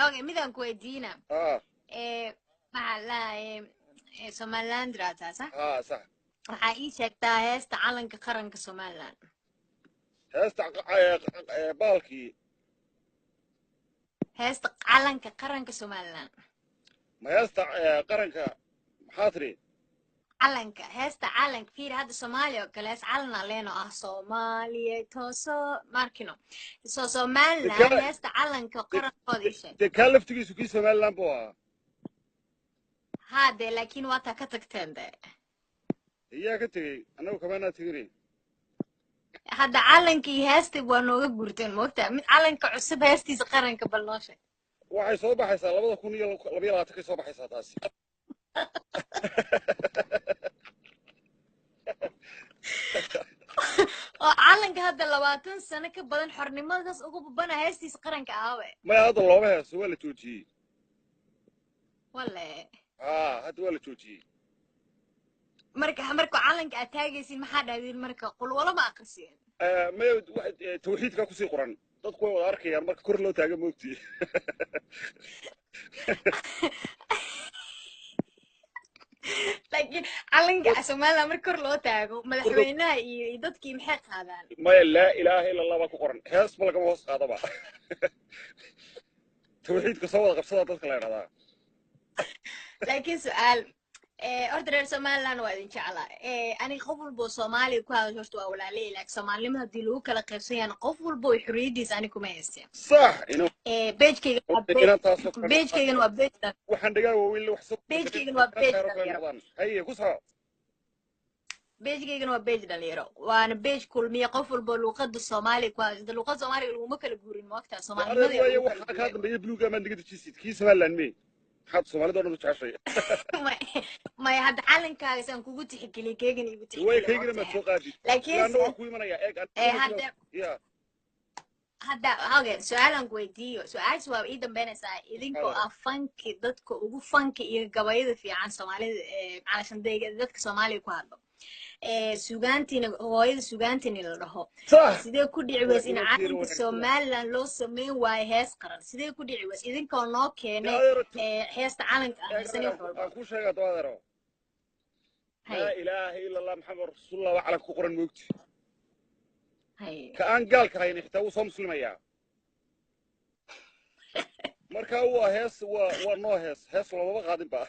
اوكي ميدان كويدينا اه مع لا سومالان دراسة صح؟ اه صح waxaa ii sheegtaa heesta calanka qaranka Somaliland heesta baalkii heesta calanka qaranka Somaliland ma heesta qaranka maxaa tiri calanka heesta calanka fiir hadda Soomaaliya oo kale hees calan aan leeno ah Soomaaliya tooso markino Somaliland heesta calanka qarankooda ii sheeg dee kaa laftigiisu kii Somaliland buu ahaa haade laakiin waa taa ka tagteen de iyaa ka tegey annagu kamaanaa tegini hadda calankii heestii waa nooga gurteen moogtaa mid calanka cusub heestiisa qaranka bal noo sheeg waxay soo baxaysaa 2022 soo baxaysaa taasi oo calanka hadda 20 sano ka badan xornimadaas ugu babana heestiisa qaranka aawe ma hadda looma heeso waa la joojiyey wale hadda waa la joojiyey marka calanka aad taagaysiin maxaa dhahdeen marka qul wala ma aqriseen ma tawxiidka ku sii qoran dadku way wada arkayaan marka kor loo taago moogtii laakiin calanka Soomaaliland marka kor loo taago madaxweynaha iyo dadkii maxay qaadaan ma la ilaaha illa allah ku qoran hees ma laga hoos qaadaba tawxiidka soo wada qabsada dadka la yiraahdaa laakiin su'aal horta reer Somaliland waa idin jeclaa ani qof walba Soomaali ku hadlo horta waa walaalay laakiin Soomaalnimada hadii lagu kala qaybsan yahay qof walba oo xuriyadiisa ani kuma haysteen صح inuu page-kayga waa page waxaan dhigaa wiil wax soo page-kayga waa page haye ku soo page-kayga waa page dhalinyaro waana page kulmiye qof walba luqadda Soomaali ku hadlo luqadda Soomaaliga laguma kala guurin moogtaa Soomaalnimada waxa ka dambeeya bluega ma digida jisid kii Somaliland me حد سومالي دون نتعشى ما هذا علن كاس أنا كوجو تحكي كيجن يبي تحكي وين كيجن ما تسوقادي لكن أنا أقول من هذا هذا سؤال أنا قويديو سؤال إذا بين ساعة إذنكو أفنك ضدكو وجو فنك يجوايد في عن سومالي علشان ده ضدك سومالي كهذا سوغانتين هوايد سوغانتين اللي راهو سيدي كودي عويس إن عالم Somaliland لو سمين واي هاس قرن سيدي كودي عويس إذن كان ناكين هاس تعالن سنين حرب أكو شيء أتوادره لا إله إلا الله محمد رسول الله وعلى كقرن موت كأن قال كهين يحتوي صوم مسلمية مركا هو هاس ونو هاس ولا ما قادم بقى